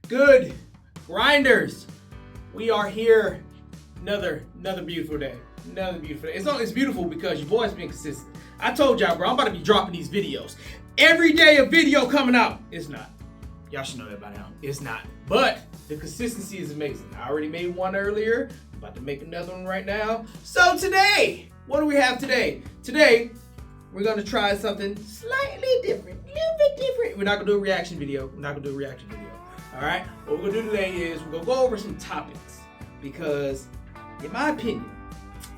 Good grinders, we are here. Another beautiful day. Another beautiful day. It's beautiful because your boy's been consistent. I told y'all, bro, I'm about to be dropping these videos. Every day a video coming out. It's not. Y'all should know that by now. It's not. But the consistency is amazing. I already made one earlier. I'm about to make another one right now. So today, what do we have today? Today, we're going to try something slightly different. A little bit different. We're not going to do a reaction video. All right? What we're going to do today is we're going to go over some topics. Because, in my opinion,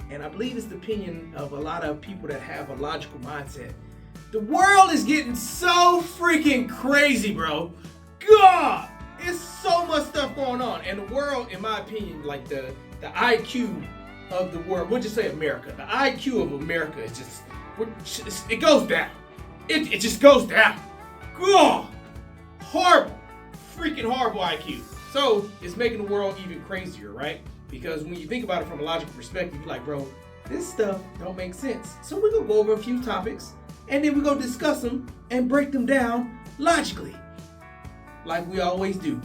and I believe it's the opinion of a lot of people that have a logical mindset, the world is getting so freaking crazy, bro. God! It's so much stuff going on. And the world, in my opinion, like the IQ of the world, we'll just say America. The IQ of America is just, it goes down. It just goes down. God! Horrible. Freaking horrible IQ. So, it's making the world even crazier, right? Because when you think about it from a logical perspective, you're like, bro, this stuff don't make sense. So we're going to go over a few topics, and then we're going to discuss them and break them down logically. Like we always do.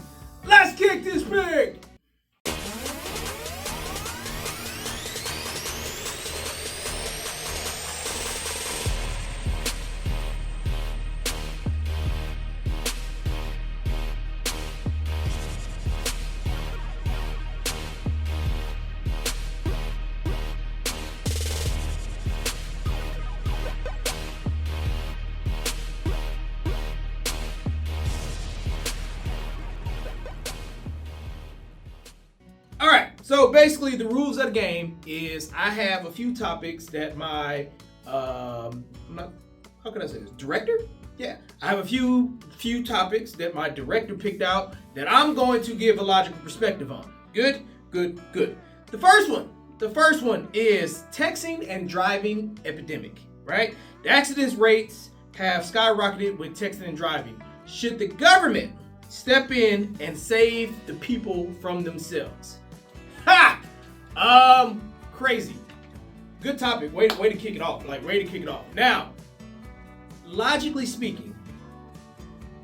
Let's kick this pig! So basically, the rules of the game is I have a few topics that my how can I say this? Director? Yeah, I have a few topics that my director picked out that I'm going to give a logical perspective on. Good. The first one is texting and driving epidemic. Right? The accidents rates have skyrocketed with texting and driving. Should the government step in and save the people from themselves? Ha! Crazy. Good topic. Way to kick it off. Now, logically speaking,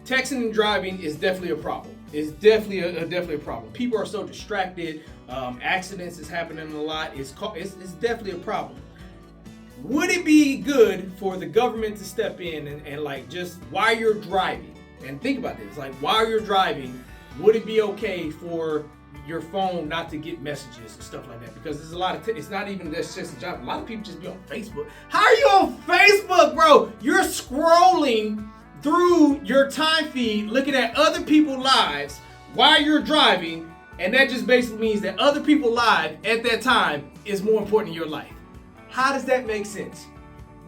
texting and driving is definitely a problem. It's definitely a problem. People are so distracted. Accidents is happening a lot. It's definitely a problem. Would it be good for the government to step in and like just while you're driving, and think about this, like while you're driving, would it be okay for your phone not to get messages and stuff like that? Because there's a lot of it's not even just a job. A lot of people just be on Facebook. How are you on Facebook, bro? You're scrolling through your time feed looking at other people's lives while you're driving, and that just basically means that other people's lives at that time is more important in your life. How does that make sense?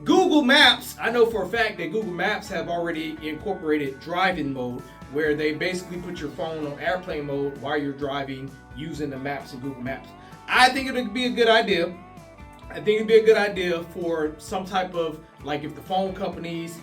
Google Maps, I know for a fact that Google Maps have already incorporated driving mode, where they basically put your phone on airplane mode while you're driving using the maps in Google Maps. I think it would be a good idea. For some type of, like if the phone companies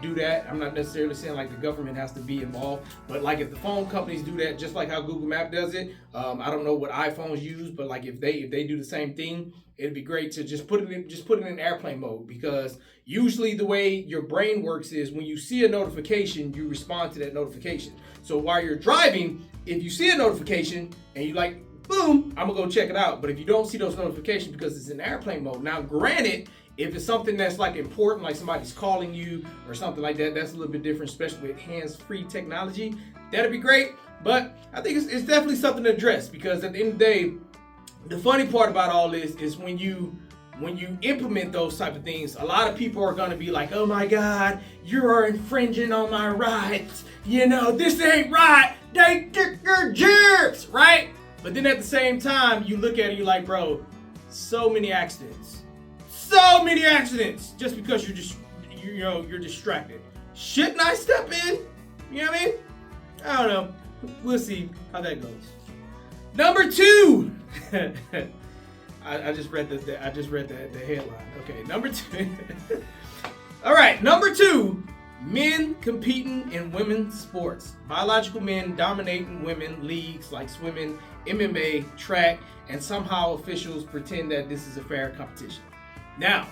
do that. I'm not necessarily saying like the government has to be involved, but like if the phone companies do that, just like how Google Map does it. I don't know what iPhones use, but like if they do the same thing, it'd be great to just put it in airplane mode, because usually the way your brain works is when you see a notification, you respond to that notification. So while you're driving, if you see a notification and you like, boom, I'm gonna go check it out. But if you don't see those notifications because it's in airplane mode, now granted, if it's something that's like important, like somebody's calling you or something like that, that's a little bit different, especially with hands-free technology. That'd be great. But I think it's definitely something to address, because at the end of the day, the funny part about all this is when you implement those type of things, a lot of people are gonna be like, oh my God, you are infringing on my rights. You know, this ain't right. They kick your jerks, right? But then at the same time, you look at it, you're like, bro, so many accidents just because you're distracted. Shouldn't I step in? You know what I mean? I don't know. We'll see how that goes. Number 2. I just read the headline. Okay, number 2. All right, number 2. Men competing in women's sports. Biological men dominating women leagues like swimming, MMA, track, and somehow officials pretend that this is a fair competition. Now,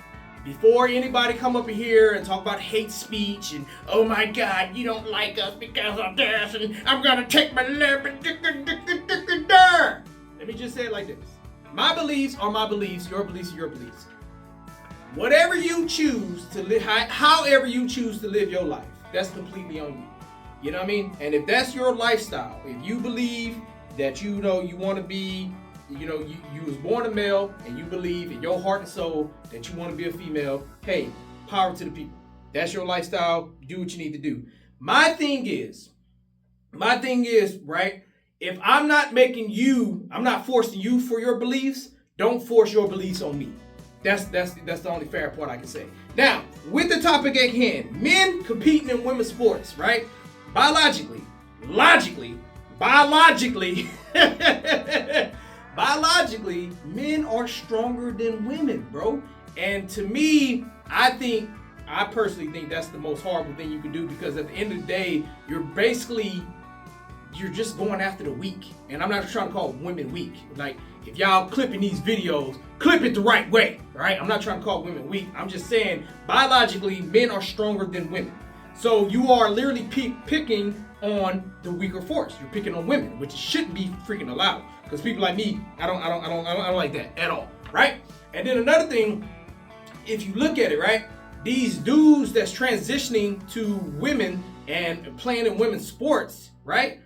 before anybody come up here and talk about hate speech and, oh my God, you don't like us because of this, and I'm gonna take my lip and let me just say it like this. My beliefs are my beliefs, your beliefs are your beliefs. Whatever you choose to live, however you choose to live your life, that's completely on you. You know what I mean? And if that's your lifestyle, if you believe that you want to be, you was born a male and you believe in your heart and soul that you want to be a female, hey, power to the people. That's your lifestyle. Do what you need to do. My thing is, right? If I'm not forcing you for your beliefs, don't force your beliefs on me. That's the only fair part I can say. Now, with the topic at hand, men competing in women's sports, right? Biologically, men are stronger than women, bro. And to me, I personally think that's the most horrible thing you can do, because at the end of the day, you're just going after the weak. And I'm not trying to call women weak. Like, if y'all clipping these videos, clip it the right way, right? I'm not trying to call women weak. I'm just saying, biologically, men are stronger than women. So you are literally picking on the weaker force. You're picking on women, which shouldn't be freaking allowed. Because people like me, I don't like that at all, right? And then another thing, if you look at it, right, these dudes that's transitioning to women and playing in women's sports, right,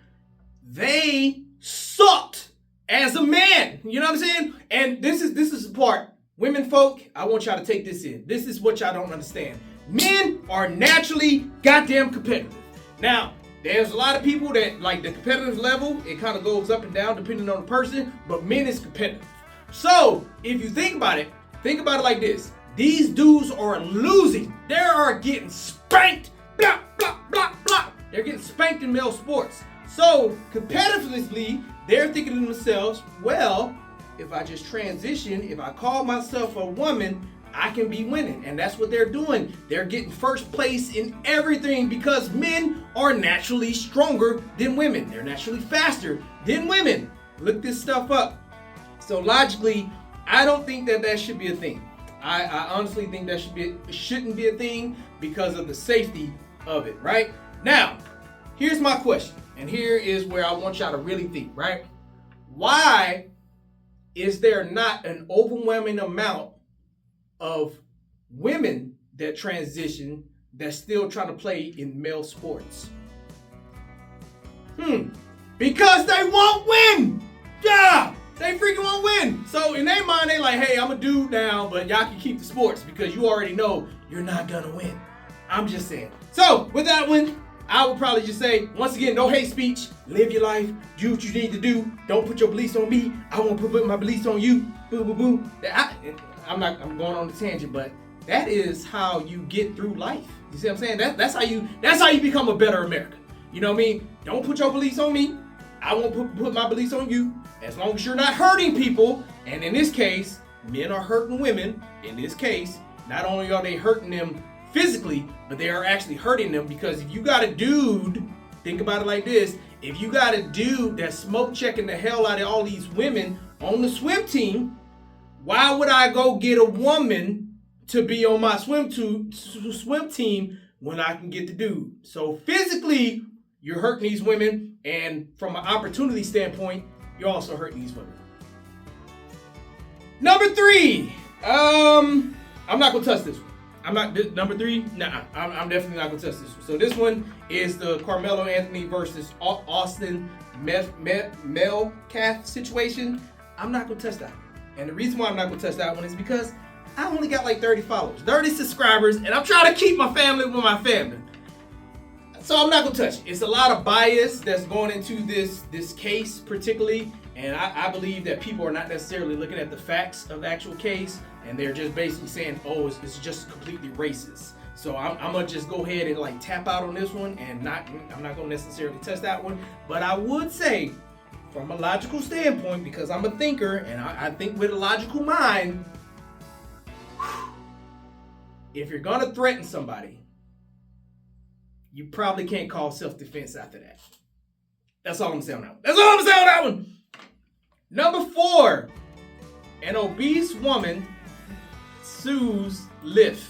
they sucked as a man. You know what I'm saying? And this is the part. Women folk, I want y'all to take this in. This is what y'all don't understand. Men are naturally goddamn competitive. Now, there's a lot of people that like the competitive level, it kind of goes up and down depending on the person, but men is competitive. So, if you think about it like this. These dudes are losing. They are getting spanked. Blah, blah, blah, blah. They're getting spanked in male sports. So, competitively, they're thinking to themselves, well, if I just transition, if I call myself a woman, I can be winning. And that's what they're doing. They're getting first place in everything because men are naturally stronger than women. They're naturally faster than women. Look this stuff up. So logically, I don't think that should be a thing. I honestly think that shouldn't be a thing because of the safety of it, right? Now, here's my question. And here is where I want y'all to really think, right? Why is there not an overwhelming amount of women that transition that's still trying to play in male sports? Because they won't win. Yeah, they freaking won't win. So in their mind, they like, hey, I'm a dude now, but y'all can keep the sports because you already know you're not gonna win. I'm just saying. So with that one, I would probably just say, once again, no hate speech. Live your life. Do what you need to do. Don't put your beliefs on me. I won't put my beliefs on you. Boo, boo, boo. I'm going on the tangent, but that is how you get through life. You see what I'm saying? That's how you become a better American. You know what I mean? Don't put your beliefs on me. I won't put my beliefs on you. As long as you're not hurting people, and in this case, men are hurting women. In this case, not only are they hurting them physically, but they are actually hurting them, because if you got a dude, think about it like this, if you got a dude that's smoke checking the hell out of all these women on the swim team, why would I go get a woman to be on my swim team when I can get the dude? So physically, you're hurting these women, and from an opportunity standpoint, you're also hurting these women. Number 3, I'm not gonna touch this one. Number 3, nah, I'm definitely not gonna touch this one. So this one is the Carmelo Anthony versus Austin Metcalf situation. I'm not gonna touch that. And the reason why I'm not gonna touch that one is because I only got like 30 followers, 30 subscribers, and I'm trying to keep my family with my family. So I'm not gonna touch it. It's a lot of bias that's going into this case particularly, and I believe that people are not necessarily looking at the facts of the actual case, and they're just basically saying, oh, it's just completely racist. So I'm gonna just go ahead and like tap out on this one, and I'm not gonna necessarily touch that one. But I would say, from a logical standpoint, because I'm a thinker and I think with a logical mind, if you're gonna threaten somebody, you probably can't call self-defense after that. That's all I'm saying on that one. Number 4, an obese woman sues Lyft.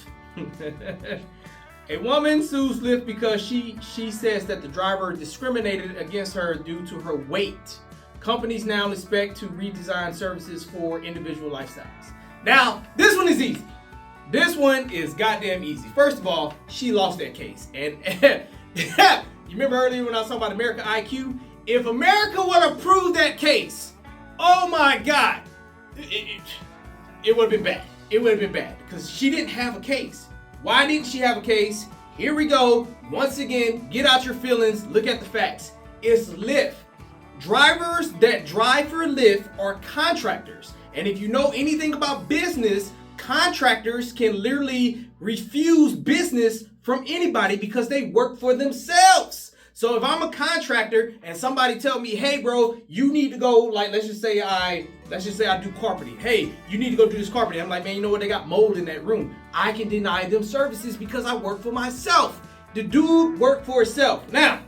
A woman sues Lyft because she says that the driver discriminated against her due to her weight. Companies now expect to redesign services for individual lifestyles. Now, this one is easy. This one is goddamn easy. First of all, she lost that case. And you remember earlier when I was talking about American IQ? If America would have proved that case, oh my God, it would have been bad. It would have been bad because she didn't have a case. Why didn't she have a case? Here we go. Once again, get out your feelings. Look at the facts. It's Lyft. Drivers that drive for Lyft are contractors. And if you know anything about business, contractors can literally refuse business from anybody because they work for themselves. So if I'm a contractor and somebody tell me, hey bro, you need to go, like let's just say I do carpeting. Hey, you need to go do this carpeting. I'm like, man, you know what? They got mold in that room. I can deny them services because I work for myself. The dude worked for himself. Now,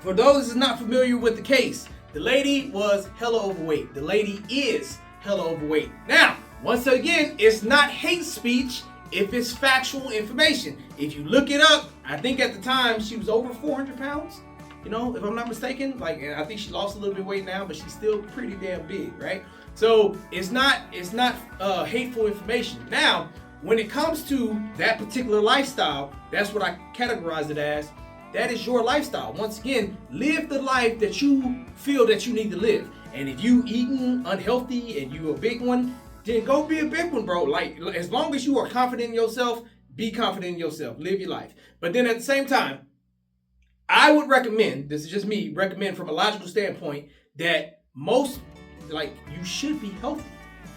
for those who's not familiar with the case, the lady was hella overweight. The lady is hella overweight. Now, once again, it's not hate speech if it's factual information. If you look it up, I think at the time she was over 400 pounds. You know, if I'm not mistaken, like I think she lost a little bit of weight now, but she's still pretty damn big, right? So it's not hateful information. Now, when it comes to that particular lifestyle, that's what I categorize it as. That is your lifestyle. Once again, live the life that you feel that you need to live. And if you eating unhealthy and you a big one, then go be a big one, bro. Like, as long as you are confident in yourself, be confident in yourself. Live your life. But then at the same time, I would recommend, this is just me, recommend from a logical standpoint that you should be healthy.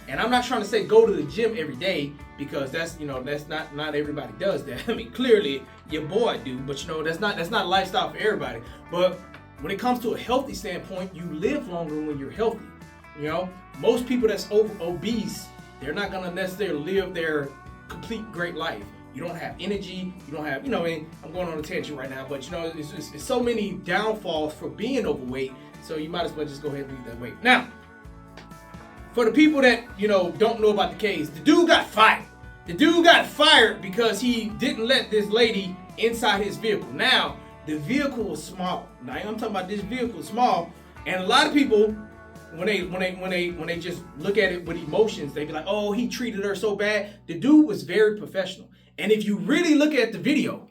And I'm not trying to say go to the gym every day because that's not everybody does that. I mean, clearly your boy do, but that's not a lifestyle for everybody. But when it comes to a healthy standpoint, you live longer when you're healthy. Most people that's obese, they're not gonna necessarily live their complete great life. You don't have energy. You don't have, I'm going on a tangent right now, but it's so many downfalls for being overweight. So you might as well just go ahead and lose that weight. Now, for the people that don't know about the case, the dude got fired. The dude got fired because he didn't let this lady inside his vehicle. Now, the vehicle was small. Now I'm talking about this vehicle small, and a lot of people, when they just look at it with emotions, they be like, oh, he treated her so bad. The dude was very professional. And if you really look at the video,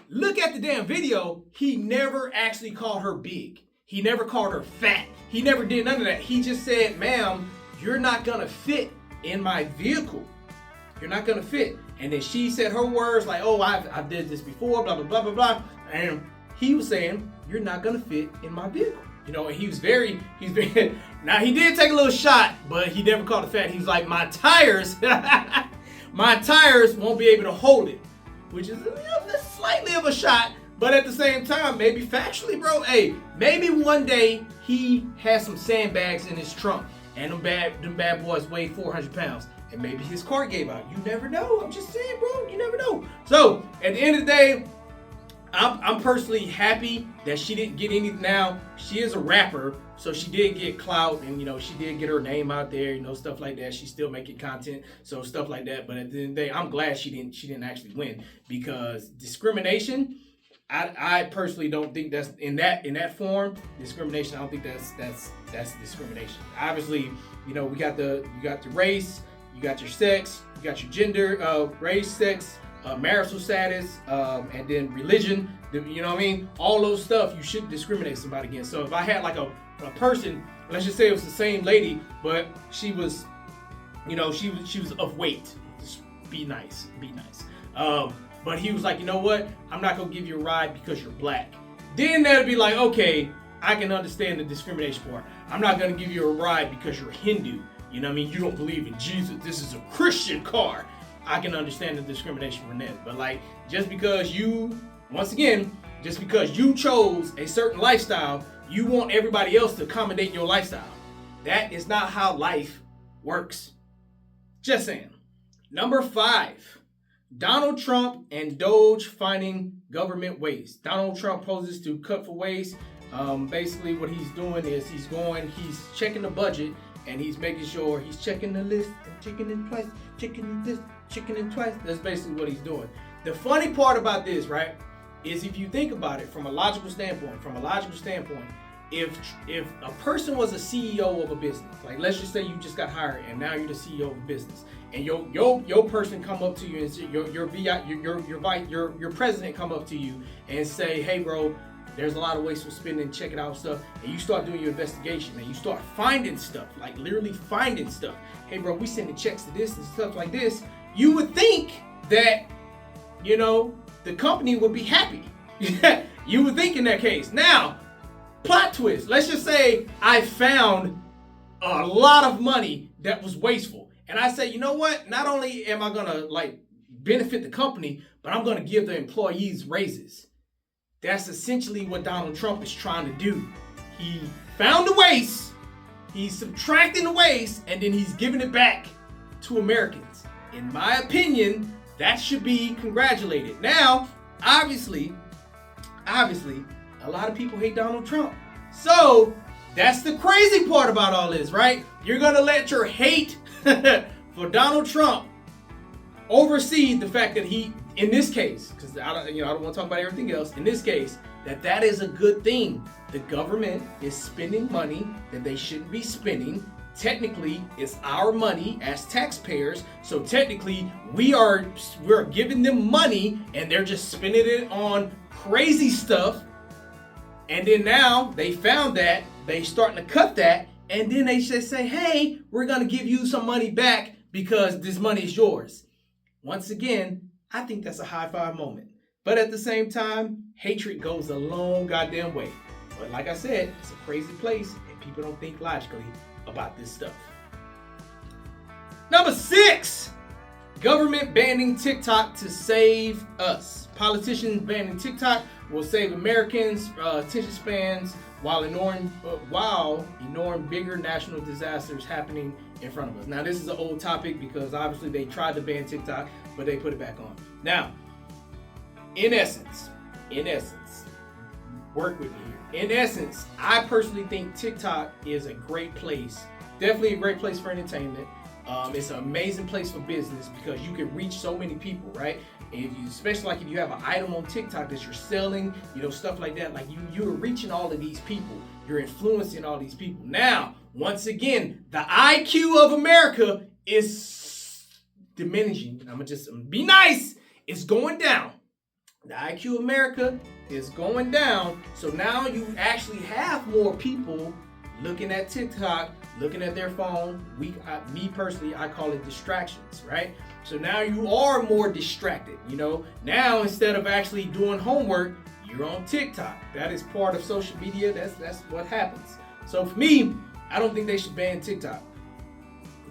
look at the damn video, he never actually called her big. He never called her fat. He never did none of that. He just said, ma'am, you're not gonna fit in my vehicle. You're not gonna fit. And then she said her words like, oh, I did this before, blah, blah, blah, blah, blah. And he was saying, you're not gonna fit in my vehicle. And he's very, now he did take a little shot, but he never called it fat. He was like, my tires won't be able to hold it, which is slightly of a shot, but at the same time, maybe factually, bro, hey, maybe one day he has some sandbags in his trunk and them bad boys weigh 400 pounds and maybe his car gave out. You never know. I'm just saying, bro, you never know. So at the end of the day, I'm personally happy that she didn't get any. Now, she is a rapper, so she did get clout and, she did get her name out there, stuff like that. She's still making content, so stuff like that. But at the end of the day, I'm glad she didn't actually win because discrimination, I personally don't think that's in that form. Discrimination, I don't think that's discrimination. Obviously, you got the race, you got your sex, you got your gender, race, sex, marital status, and then religion, all those stuff you shouldn't discriminate somebody against. So if I had like a person, let's just say it was the same lady, but she was she was of weight, just be nice. But he was like, you know what, I'm not gonna give you a ride because you're black. Then that'd be like, okay, I can understand the discrimination part. I'm not gonna give you a ride because you're Hindu. You don't believe in Jesus. This is a Christian car. I can understand the discrimination from that. But just because you chose a certain lifestyle, you want everybody else to accommodate your lifestyle. That is not how life works. Just saying. Number 5, Donald Trump and Doge finding government waste. Donald Trump poses to cut for waste. Basically what he's doing is he's checking the budget and he's making sure he's checking the list and checking it twice, checking this, checking it twice. That's basically what he's doing. The funny part about this, right, is if you think about it from a logical standpoint, if a person was a CEO of a business, like let's just say you just got hired and now you're the CEO of a business, and your person come up to you and say, your president come up to you and say, hey bro, there's a lot of wasteful spending, check it out stuff, and you start doing your investigation and you start finding stuff, like literally finding stuff. Hey bro, we sending checks to this and stuff like this. You would think that, you know, the company would be happy. You would think in that case. Now, plot twist. Let's just say I found a lot of money that was wasteful. And I say, you know what? Not only am I going to like benefit the company, but I'm going to give the employees raises. That's essentially what Donald Trump is trying to do. He found the waste, he's subtracting the waste, and then he's giving it back to Americans. In my opinion, that should be congratulated. Now, obviously, a lot of people hate Donald Trump. So, that's the crazy part about all this, right? You're going to let your hate for Donald Trump oversee the fact that he, in this case, because I don't want to talk about everything else, in this case, that is a good thing. The government is spending money that they shouldn't be spending. Technically, it's our money as taxpayers, so technically we're giving them money and they're just spending it on crazy stuff. And then now they found that, they starting to cut that, and then they just say, hey, we're gonna give you some money back because this money is yours. Once again, I think that's a high five moment. But at the same time, hatred goes a long goddamn way. But like I said, it's a crazy place and people don't think logically about this stuff. Number 6, government banning TikTok to save us. Politicians banning TikTok will save Americans' attention spans while ignoring bigger national disasters happening in front of us. Now, this is an old topic because obviously they tried to ban TikTok, but they put it back on. Now, in essence, work with me here. In essence, I personally think TikTok is a great place, definitely a great place for entertainment. It's an amazing place for business because you can reach so many people, right? And especially like if you have an item on TikTok that you're selling, stuff like that, like you're reaching all of these people, you're influencing all these people. Now, once again, the IQ of America is diminishing. I'm gonna just be nice. It's going down. The IQ of America is going down. So now you actually have more people looking at TikTok, looking at their phone. Me personally, I call it distractions, right? So now you are more distracted, Now instead of actually doing homework, you're on TikTok. That is part of social media. That's what happens. So for me, I don't think they should ban TikTok.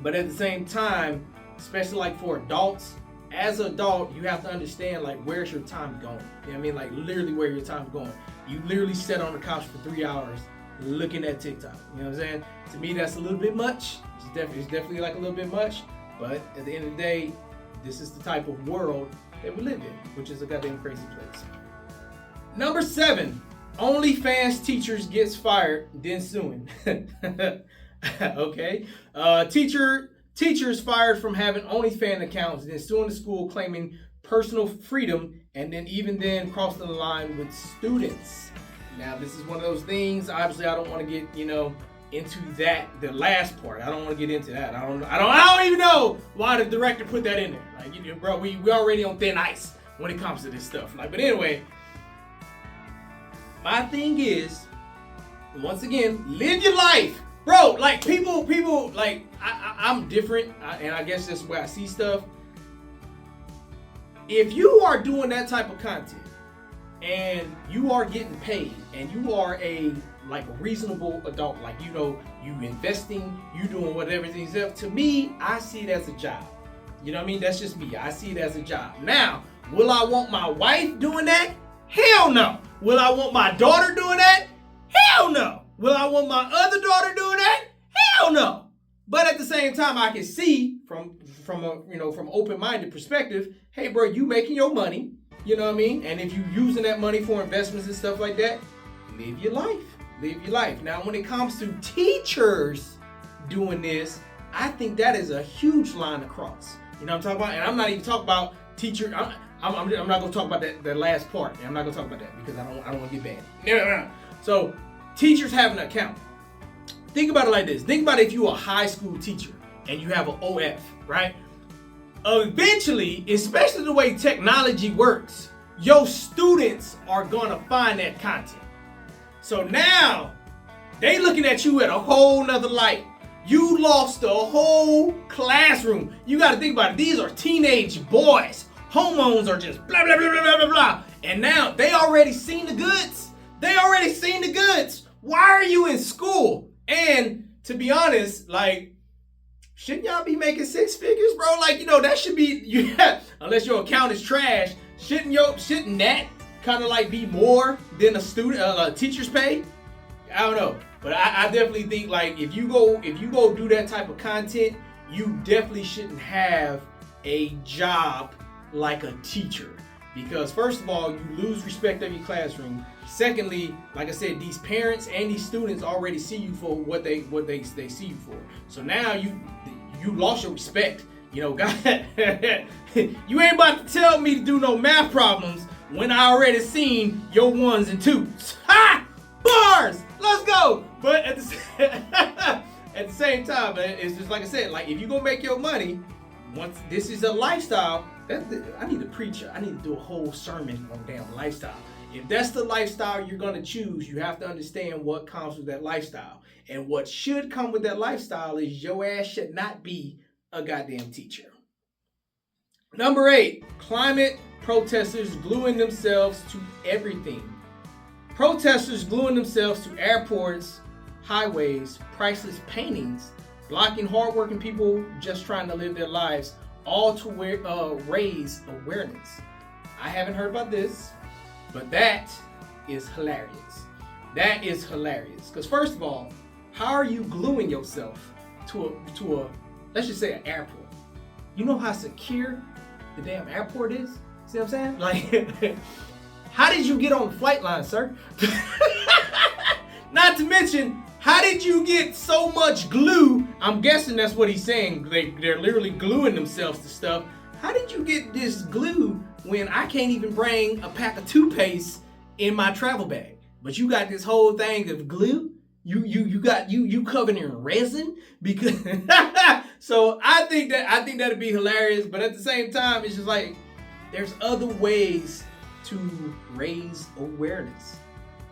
But at the same time, especially like for adults, as an adult, you have to understand like where's your time going. You know what I mean? Like literally where your time's going. You literally sit on the couch for 3 hours looking at TikTok. You know what I'm saying? To me, that's a little bit much. It's definitely like a little bit much. But at the end of the day, this is the type of world that we live in, which is a goddamn crazy place. Number 7, OnlyFans teachers gets fired, then suing. Okay. Teachers fired from having OnlyFans accounts, then suing the school claiming personal freedom, and then crossing the line with students. Now, this is one of those things. Obviously, I don't want to get into that. The last part, I don't want to get into that. I don't even know why the director put that in there. Like, bro, we already on thin ice when it comes to this stuff. Like, but anyway, my thing is, once again, live your life. Bro, like people, like I'm different, and I guess that's where I see stuff. If you are doing that type of content and you are getting paid and you are a reasonable adult, like you investing, you doing whatever things up, to me, I see it as a job. You know what I mean? That's just me. I see it as a job. Now, will I want my wife doing that? Hell no. Will I want my daughter doing that? Hell no. Will I want my other daughter doing that? Hell no. But at the same time, I can see from open-minded perspective, hey bro, you making your money, you know what I mean? And if you using that money for investments and stuff like that, live your life. Live your life. Now, when it comes to teachers doing this, I think that is a huge line to cross. You know what I'm talking about? And I'm not even talking about teacher. I'm not going to talk about that last part. I'm not going to talk about that because I don't want to get banned. No. So teachers having an account. Think about it like this. Think about if you're a high school teacher and you have an OF, right? Eventually, especially the way technology works, your students are going to find that content. So now they looking at you at a whole nother light. You lost a whole classroom. You got to think about it. These are teenage boys. Hormones are just blah, blah, blah, blah, blah, blah, blah. And now they already seen the goods. Why are you in school? And to be honest, like, shouldn't y'all be making six figures, bro? Like, you know, that should be, unless your account is trash, shouldn't that kind of like be more than a teacher's pay? I don't know. But I definitely think, like, if you go do that type of content, you definitely shouldn't have a job like a teacher. Because first of all, you lose respect of your classroom. Secondly, like I said, these parents and these students already see you for what they see you for. So now you lost your respect. You know, God, you ain't about to tell me to do no math problems when I already seen your ones and twos. Ha! Bars! Let's go! But at the same time, man, it's just like I said, like if you gonna make your money, once this is a lifestyle, I need to preach. I need to do a whole sermon on damn lifestyle. If that's the lifestyle you're gonna choose, you have to understand what comes with that lifestyle. And what should come with that lifestyle is your ass should not be a goddamn teacher. Number 8, climate protesters gluing themselves to everything. Protesters gluing themselves to airports, highways, priceless paintings, blocking hardworking people just trying to live their lives, all to raise awareness. I haven't heard about this, but that is hilarious. That is hilarious. Because first of all, how are you gluing yourself to a let's just say an airport? You know how secure the damn airport is? See what I'm saying? Like, how did you get on the flight line, sir? Not to mention, how did you get so much glue? I'm guessing that's what he's saying. They're literally gluing themselves to stuff. How did you get this glue when I can't even bring a pack of toothpaste in my travel bag? But you got this whole thing of glue? You covered in resin? Because so I think that'd be hilarious, but at the same time, it's just like there's other ways to raise awareness.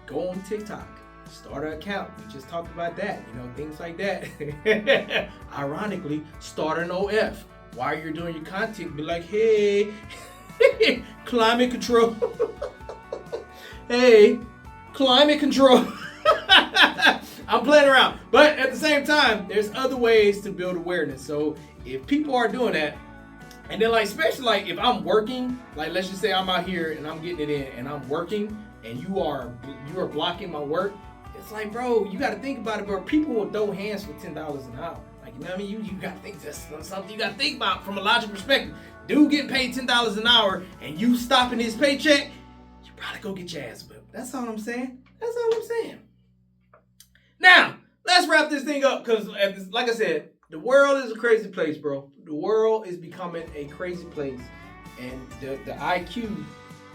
Go on TikTok. Start an account. We just talked about that. You know, things like that. Ironically, start an OF. While you're doing your content, be like, hey, climate control. Hey, climate control. I'm playing around. But at the same time, there's other ways to build awareness. So if people are doing that, and then like, especially like if I'm working, like let's just say I'm out here and I'm getting it in and I'm working and you are blocking my work, it's like, bro, you got to think about it, bro. People will throw hands for $10 an hour. Like, you know what I mean? You got to think that's something you got to think about from a logical perspective. Dude getting paid $10 an hour and you stopping his paycheck, you probably go get your ass whipped. That's all I'm saying. That's all I'm saying. Now, let's wrap this thing up because, like I said, the world is a crazy place, bro. The world is becoming a crazy place. And the IQ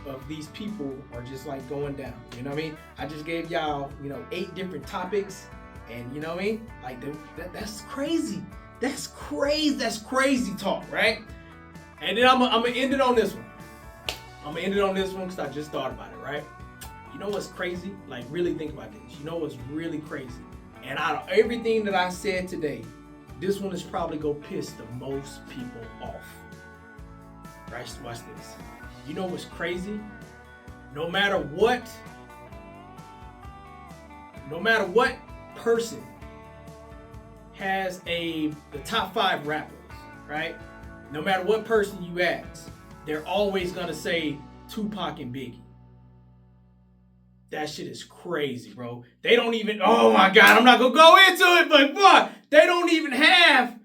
of these people are just like going down. You know what I mean? I just gave y'all, 8 different topics. And you know what I mean? Like, that's crazy. That's crazy. That's crazy talk, right? And then I'm going to end it on this one. I'm going to end it on this one because I just thought about it, right? You know what's crazy? Like, really think about this. You know what's really crazy? And out of everything that I said today, this one is probably going to piss the most people off. Right? Watch this. You know what's crazy? No matter what person has the top 5 rappers, right? No matter what person you ask, they're always going to say Tupac and Biggie. That shit is crazy, bro. They don't even, oh my God, I'm not going to go into it, but boy, they don't even have,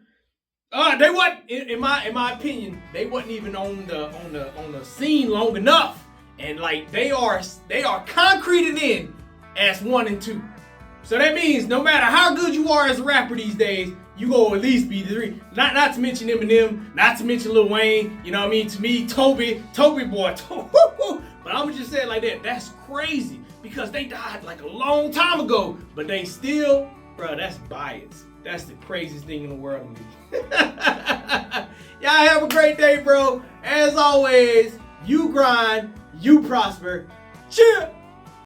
they wasn't, in my opinion, they wasn't even on the scene long enough. And like, they are concreted in as 1 and 2. So that means no matter how good you are as a rapper these days, you go at least be the three. Not to mention Eminem, not to mention Lil Wayne. You know what I mean? To me, Toby boy. But I'm gonna just say it like that. That's crazy because they died like a long time ago, but they still, bro. That's bias. That's the craziest thing in the world to me. Y'all have a great day, bro. As always, you grind, you prosper. Cheers.